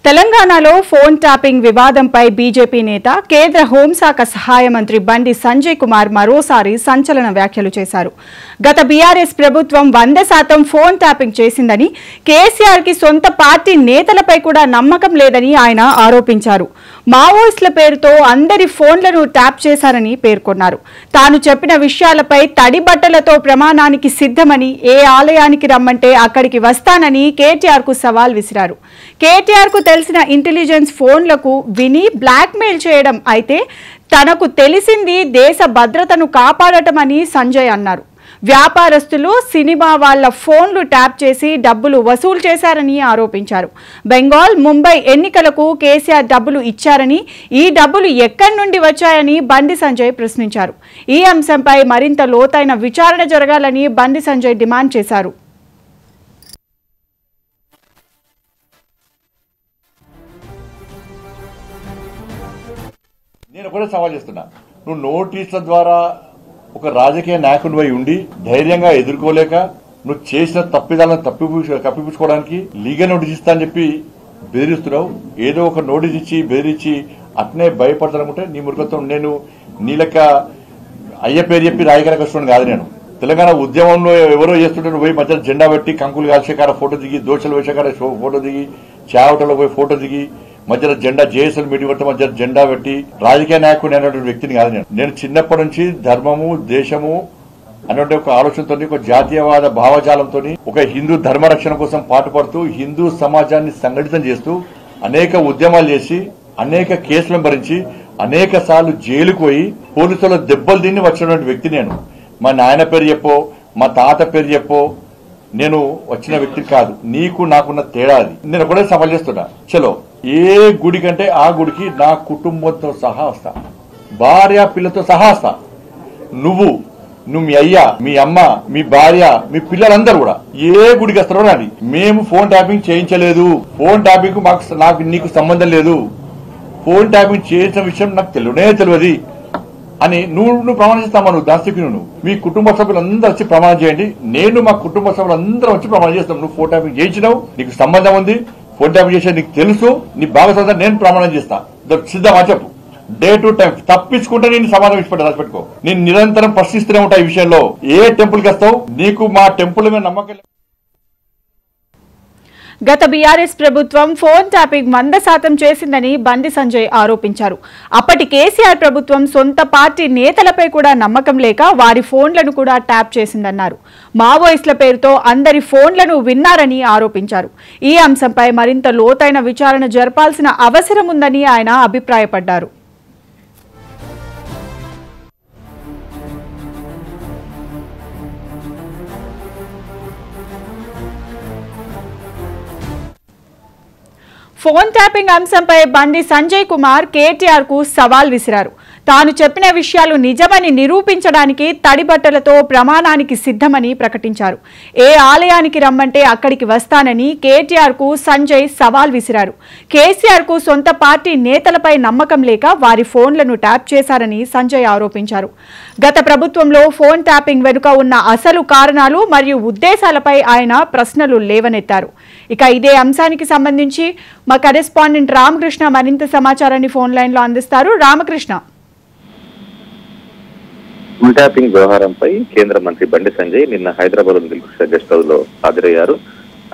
తెలంగాణలో phone tapping వివాదంపై BJP నేత కేంద్ర హోంశాఖ సహాయ మంత్రి బండి సంజయ్ కుమార్ మరోసారి సంచలన వ్యాఖ్యలు చేశారు. గత బీఆర్ఎస్ ప్రభుత్వం 100% ఫోన్ ట్యాపింగ్ చేసిందని, కేసీఆర్ కి సొంత పార్టీ నేతలపై కూడా నమ్మకం లేదని ఆయన ఆరోపించారు. మావోయిస్టుల పేరుతో అందరి ఫోన్లను ట్యాప్ చేశారని పేర్కొన్నారు. తాను చెప్పిన విషయాలపై తడి బట్టలతో ప్రమాణానికి సిద్ధమని, ఏ ఆలయానికి రమ్మంటే అక్కడికి వస్తానని కేటీఆర్ కు సవాల్ విసిరారు. కేటీఆర్ కు తెలిసిన ఇంటెలిజెన్స్ ఫోన్లకు విని బ్లాక్మెయిల్ చేయడం అయితే తనకు తెలిసింది దేశ భద్రతను కాపాడటమని సంజయ్ అన్నారు. వ్యాపారస్తులు సినిమా వాళ్ల ఫోన్లు ట్యాప్ చేసి డబ్బులు వసూలు చేశారని ఆరోపించారు. బెంగాల్, ముంబై ఎన్నికలకు కేసీఆర్ డబ్బులు ఇచ్చారని, ఈ డబ్బులు ఎక్కడి నుండి వచ్చాయని బండి సంజయ్ ప్రశ్నించారు. ఈ అంశంపై మరింత లోతైన విచారణ జరగాలని బండి సంజయ్ డిమాండ్ చేశారు. నేను కూడా సవాల్ చేస్తున్నా, నువ్వు నోటీసుల ద్వారా ఒక రాజకీయ నాయకుడివై ఉండి ధైర్యంగా ఎదుర్కోలేక నువ్వు చేసిన తప్పిదాలను కప్పిపుచ్చుకోవడానికి లీగల్ నోటీస్ ఇస్తా అని చెప్పి బెదిరిస్తున్నావు. ఏదో ఒక నోటీస్ ఇచ్చి బెదిరించి అట్నే భయపడతానుకుంటే నీ మురుగత్వం. నేను నీ లెక్క అయ్య పేరు చెప్పి రాజకీయ కష్టం కాదు. నేను తెలంగాణ ఉద్యమంలో ఎవరో చేస్తుంటే పోయి మధ్య జెండా పెట్టి కంకులు కాల్చేకాడ ఫోటో దిగి, దోషలు వేసేకాడ ఫోటో దిగి, చావటలో పోయి ఫోటో దిగి, మధ్యలో జెండా జేఎస్ఎల్ మీటింగ్ పెట్టి మధ్య జెండా పెట్టి రాజకీయ నాయకుడు అనేటువంటి వ్యక్తిని కాదు. నేను చిన్నప్పటి నుంచి ధర్మము, దేశము అనేటువంటి ఒక ఆలోచనతో, ఒక జాతీయవాద భావజాలంతో, ఒక హిందూ ధర్మ రక్షణ కోసం పాటుపడుతూ, హిందూ సమాజాన్ని సంఘటితం చేస్తూ అనేక ఉద్యమాలు చేసి, అనేక కేసులను భరించి, అనేక సార్లు జైలుకు పోయి పోలీసుల దెబ్బలు తిని వచ్చినటువంటి వ్యక్తి నేను. మా నాయన పేరు చెప్పో, మా తాత పేరు చెప్పో నేను వచ్చిన వ్యక్తి కాదు. నీకు నాకున్న తేడా అది. నేను ఒకటే సవాల్ చేస్తున్నా, చలో ఏ గుడి కంటే ఆ గుడికి నా కుటుంబంతో సహా వస్తా, భార్య పిల్లతో సహా వస్తా. నువ్వు మీ అయ్య, మీ అమ్మ, మీ భార్య, మీ పిల్లలందరూ కూడా ఏ గుడికి వస్తారో నాది. మేము ఫోన్ ట్యాపింగ్ చేయించలేదు. ఫోన్ ట్యాపింగ్ నాకు నీకు సంబంధం లేదు. ఫోన్ ట్యాపింగ్ చేసిన విషయం నాకు తెలియదు అని నువ్వు ప్రమాణం చేస్తామా? నువ్వు దాస్తికి నువ్వు మీ కుటుంబ సభ్యులందరూ వచ్చి ప్రమాణం చేయండి. నేను మా కుటుంబ సభ్యులందరూ వచ్చి ప్రమాణం చేస్తాం. నువ్వు ఫోన్ ట్యాపింగ్ చేయించినావు, నీకు సంబంధం ఉంది, ఫోన్ ట్యాపింగ్ చేసేది నీకు తెలుసు, నీ భాగస్వామ్యం నేను ప్రమాణం చేస్తా. సిద్ధమా చెప్పు. డే టు టైం తప్పించుకుంటే నేను సమాధానం ఇచ్చిపెట్ట రాసిపెట్టుకో. నేను నిరంతరం ప్రశ్నిస్తూనే ఉంటా ఈ విషయంలో. ఏ టెంపుల్కి వస్తావు? నీకు మా టెంపుల్ మీద నమ్మకం. గత బీఆర్ఎస్ ప్రభుత్వం ఫోన్ ట్యాపింగ్ 100% చేసిందని బండి సంజయ్ ఆరోపించారు. అప్పటి కేసీఆర్ ప్రభుత్వం సొంత పార్టీ నేతలపై కూడా నమ్మకం లేక వారి ఫోన్లను కూడా ట్యాప్ చేసిందన్నారు. మావోయిస్టుల పేరుతో అందరి ఫోన్లను విన్నారని ఆరోపించారు. ఈ అంశంపై మరింత లోతైన విచారణ జరపాల్సిన అవసరం ఉందని ఆయన అభిప్రాయపడ్డారు. ఫోన్ ట్యాపింగ్ అంశంపై బండి సంజయ్ కుమార్ కేటీఆర్ కు సవాల్ విసిరారు. తాను చెప్పిన విషయాలు నిజమని నిరూపించడానికి తడిబట్టలతో ప్రమాణానికి సిద్ధమని ప్రకటించారు. ఏ ఆలయానికి రమ్మంటే అక్కడికి వస్తానని కేటీఆర్ కు సంజయ్ సవాల్ విసిరారు. కేసీఆర్ కు సొంత పార్టీ నేతలపై నమ్మకం లేక వారి ఫోన్లను ట్యాప్ చేశారని సంజయ్ ఆరోపించారు. గత ప్రభుత్వంలో ఫోన్ ట్యాపింగ్ వెనుక ఉన్న అసలు కారణాలు మరియు ఉద్దేశాలపై ఆయన ప్రశ్నలు లేవనెత్తారు. ఇక ఇదే అంశానికి సంబంధించి మా కరెస్పాండెంట్ రామకృష్ణ మరింత సమాచారాన్ని ఫోన్ లైన్ లో అందిస్తారు. రామకృష్ణ, ఫోన్ ట్యాపింగ్ వ్యవహారంపై కేంద్ర మంత్రి బండి సంజయ్ నిన్న హైదరాబాద్ దిల్కుష గెస్ట్ హౌస్ లో హాజరయ్యారు.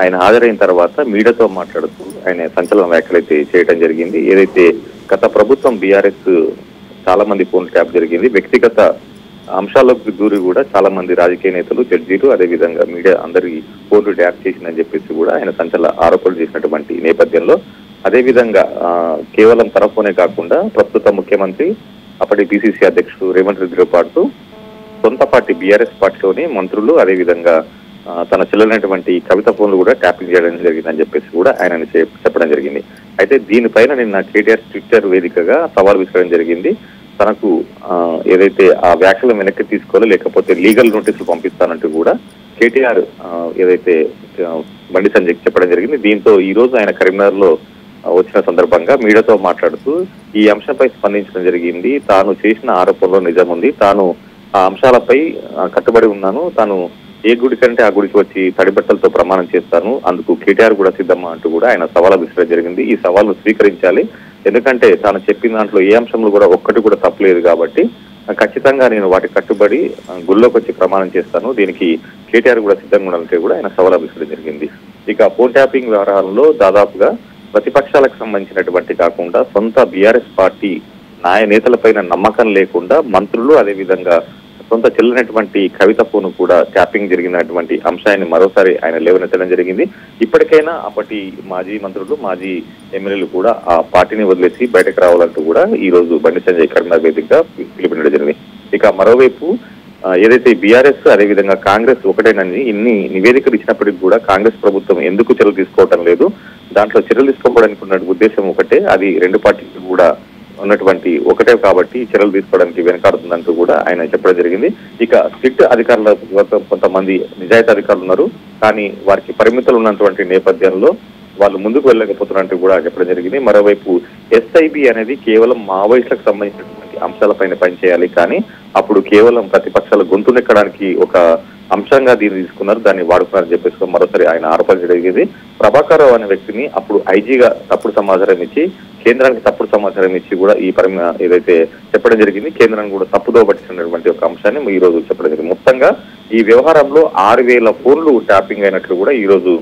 ఆయన హాజరైన తర్వాత మీడియాతో మాట్లాడుతూ ఆయన సంచలన వ్యాఖ్యలైతే చేయడం జరిగింది. ఏదైతే గత ప్రభుత్వం బీఆర్ఎస్ చాలా మంది ఫోన్ ట్యాప్ జరిగింది, వ్యక్తిగత అంశాలకు దూరి కూడా చాలా మంది రాజకీయ నేతలు, జడ్జీలు, అదేవిధంగా మీడియా అందరి ఫోన్లు ట్యాప్ చేసిందని చెప్పేసి కూడా ఆయన సంచలన ఆరోపణలు చేసినటువంటి నేపథ్యంలో, అదేవిధంగా కేవలం తన ఫోనే కాకుండా ప్రస్తుత ముఖ్యమంత్రి, అప్పటి పిసిసి అధ్యక్షుడు రేవంత్ రెడ్డితో పాటు సొంత పార్టీ బీఆర్ఎస్ పార్టీలోని మంత్రులు, అదేవిధంగా తన చెల్లెలైనటువంటి కవిత ఫోన్లు కూడా ట్యాపింగ్ చేయడం జరిగిందని చెప్పేసి కూడా ఆయన చెప్పడం జరిగింది. అయితే దీనిపైన నిన్న కేటీఆర్ ట్విట్టర్ వేదికగా సవాల్ విసరడం జరిగింది. తనకు ఏదైతే ఆ వ్యాఖ్యలు వెనక్కి తీసుకోవాలో లేకపోతే లీగల్ నోటీసులు పంపిస్తానంటూ కూడా కేటీఆర్ ఏదైతే బండి సంజయ్ చెప్పడం జరిగింది. దీంతో ఈ రోజు ఆయన కరీంనగర్ లో వచ్చిన సందర్భంగా మీడియాతో మాట్లాడుతూ ఈ అంశంపై స్పందించడం జరిగింది. తాను చేసిన ఆరోపణలో నిజం ఉంది, తాను ఆ అంశాలపై కట్టుబడి ఉన్నాను, తాను ఏ గుడి కంటే ఆ గుడికి వచ్చి తడిబట్టలతో ప్రమాణం చేస్తాను, అందుకు కేటీఆర్ కూడా సిద్ధమా అంటూ కూడా ఆయన సవాల్ విసరడం జరిగింది. ఈ సవాల్ను స్వీకరించాలి, ఎందుకంటే తాను చెప్పిన దాంట్లో ఏ అంశంలో కూడా ఒక్కటి కూడా తప్పలేదు కాబట్టి ఖచ్చితంగా నేను వాటికి కట్టుబడి గుళ్ళోకి వచ్చి ప్రమాణం చేస్తాను, దీనికి కేటీఆర్ కూడా సిద్ధంగా ఉండాలంటే కూడా ఆయన సవాల్ విసరడం జరిగింది. ఇక ఫోన్ ట్యాపింగ్ వ్యవహారంలో దాదాపుగా ప్రతిపక్షాలకు సంబంధించినటువంటి కాకుండా సొంత బీఆర్ఎస్ పార్టీ నేతలపైన నమ్మకం లేకుండా మంత్రులు, అదేవిధంగా సొంత చెల్లినటువంటి కవిత ఫోన్ కూడా ట్యాపింగ్ జరిగినటువంటి అంశాన్ని మరోసారి ఆయన లేవనెత్తడం జరిగింది. ఇప్పటికైనా అప్పటి మాజీ మంత్రులు, మాజీ ఎమ్మెల్యేలు కూడా ఆ పార్టీని వదిలేసి బయటకు రావాలంటూ కూడా ఈ రోజు బండి సంజయ్ కరీంనగర్ వేదికగా పిలుపునివ్వడం జరిగింది. ఇక మరోవైపు ఏదైతే బీఆర్ఎస్ అదేవిధంగా కాంగ్రెస్ ఒకటేనని ఇన్ని నివేదికలు ఇచ్చినప్పటికీ కూడా కాంగ్రెస్ ప్రభుత్వం ఎందుకు చర్యలు తీసుకోవటం లేదు, దాంట్లో చర్యలు తీసుకోవడానికి ఉన్న ఉద్దేశం ఒకటే, అది రెండు పార్టీలు కూడా ఉన్నటువంటి ఒకటే కాబట్టి చర్యలు తీసుకోవడానికి వెనకాడుతుందంటూ కూడా ఆయన చెప్పడం జరిగింది. ఇక సిట్ అధికారుల కొంతమంది నిజాయితీ అధికారులు ఉన్నారు, కానీ వారికి పరిమితులు ఉన్నటువంటి నేపథ్యంలో వాళ్ళు ముందుకు వెళ్ళలేకపోతున్నట్టు కూడా చెప్పడం జరిగింది. మరోవైపు ఎస్ఐబి అనేది కేవలం మావోయిస్టులకు సంబంధించినటువంటి అంశాలపైన పనిచేయాలి, కానీ అప్పుడు కేవలం ప్రతిపక్షాల గొంతునెక్కడానికి ఒక అంశంగా దీన్ని తీసుకున్నారు, దాన్ని వాడుకున్నారని చెప్పేసి మరోసారి ఆయన ఆరోపణ జరిగింది. ప్రభాకర్ రావు అనే వ్యక్తిని అప్పుడు ఐజీగా తప్పుడు సమాచారం ఇచ్చి కేంద్రానికి తప్పుడు సమాచారం ఇచ్చి కూడా ఈ ఏదైతే చెప్పడం జరిగింది, కేంద్రాన్ని కూడా తప్పుదో పట్టించినటువంటి ఒక అంశాన్ని ఈ రోజు చెప్పడం జరిగింది. మొత్తంగా ఈ వ్యవహారంలో 6,000 ఫోన్లు ట్యాపింగ్ అయినట్లు కూడా ఈ రోజు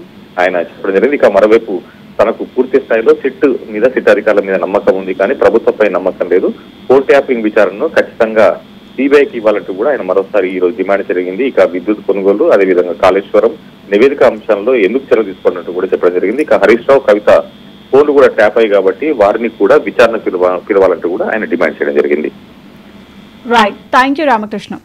ఆయన చెప్పడం జరిగింది. ఇక మరోవైపు తనకు పూర్తి స్థాయిలో సిట్ అధికారుల మీద నమ్మకం ఉంది, కానీ ప్రభుత్వంపై నమ్మకం లేదు, ఫోన్ ట్యాపింగ్ విచారణను ఖచ్చితంగా సిబిఐకి ఇవ్వాలంటూ కూడా ఆయన మరోసారి ఈ రోజు డిమాండ్ జరిగింది. ఇక విద్యుత్ కొనుగోలు, అదేవిధంగా కాళేశ్వరం నివేదిక అంశంలో ఎందుకు చర్యలు తీసుకున్నట్టు కూడా చెప్పడం జరిగింది. ఇక హరీష్ రావు, కవిత ఫోన్లు కూడా ట్యాప్ అయ్యి కాబట్టి వారిని కూడా విచారణ పిలవాలంటూ కూడా ఆయన డిమాండ్ చేయడం జరిగింది. Right, thank you Ramakrishna.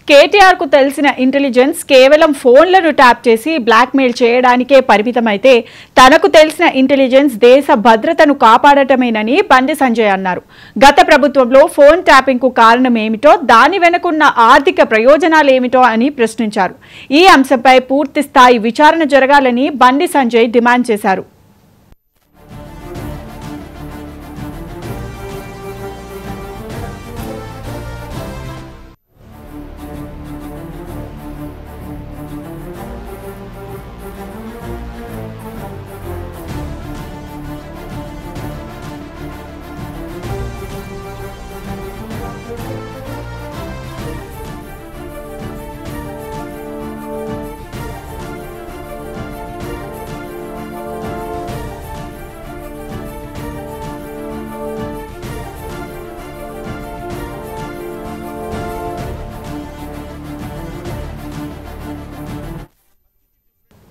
KTR కు తెలిసిన ఇంటెలిజెన్స్ కేవలం ఫోన్లను ట్యాప్ చేసి బ్లాక్మెయిల్ చేయడానికే పరిమితమైతే తనకు తెలిసిన ఇంటెలిజెన్స్ దేశ భద్రతను కాపాడటమేనని బండి సంజయ్ అన్నారు. గత ప్రభుత్వంలో ఫోన్ ట్యాపింగ్ కు కారణమేమిటో, దాని వెనుకున్న ఆర్థిక ప్రయోజనాలేమిటో అని ప్రశ్నించారు. ఈ అంశంపై పూర్తి స్థాయి విచారణ జరగాలని బండి సంజయ్ డిమాండ్ చేశారు.